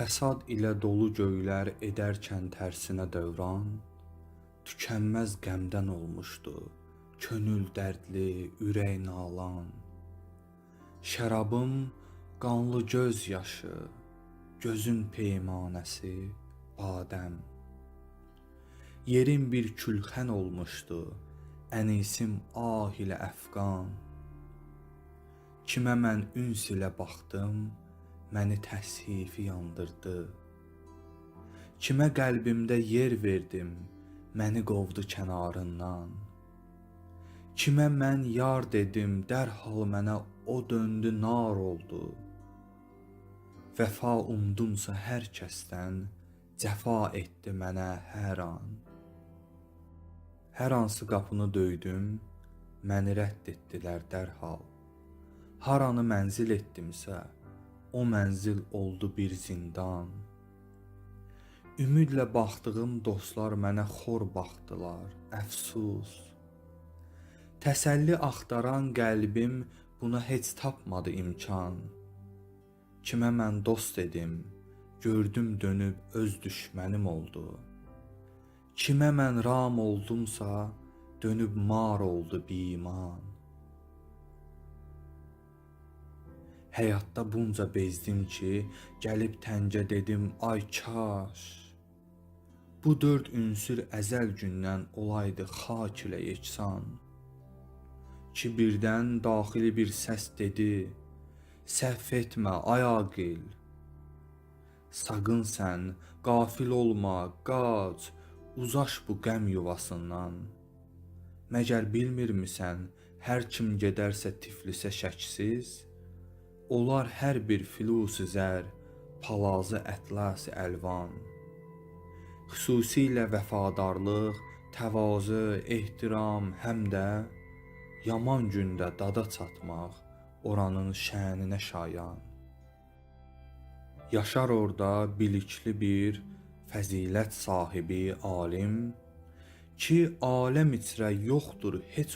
Fəsad ilə dolu göylər edərkən tərsinə dövran, tükənməz qəmdən olmuşdu, könül dərdli, ürək nalan. Şərabım qanlı göz yaşı, gözün peymanəsi badəm. Yerim bir külxən olmuşdu, ənisim ah ilə əfqan. Kimə mən üns ilə baxdım, məni təshifi yandırdı. Kimə qəlbimdə yer verdim, məni qovdu kənarından. Kimə mən yar dedim, dərhal mənə o döndü nar oldu. Vəfa umdumsa hər kəsdən, cəfa etdi mənə hər an. Hər hansı qapını döydüm, məni rədd etdilər dərhal. Haranı mənzil etdimsə, o mənzil oldu bir zindan. Ümidlə baxdığım dostlar mənə xor baxdılar, əfsus. Təsəlli axtaran qəlbim buna heç tapmadı imkan. Kimə mən dost dedim, gördüm dönüb öz düşmənim oldu. Kimə mən ram oldumsa, dönüb mar oldu biiman. Həyatda bunca bezdim ki, gəlib təncə dedim, ay kaş. Bu dörd ünsür əzəl gündən olaydı xak ilə yeksan. Ki birdən daxili bir səs dedi, səhv etmə ay aqil. Saqın sən, qafil olma, qaç, uzaş bu qəm yuvasından. Məgər bilmirmisən, hər kim gedərsə Tiflisə şəksiz, olar hər bir filusi zər, palazı ətlas-ı əlvan. Xüsusilə vəfadarlıq, təvazö, ehtiram, həm də yaman gündə dada çatmaq oranın şəninə şayan. Yaşar orada bilikli bir fəzilət sahibi alim ki, aləm içrə yoxdur heç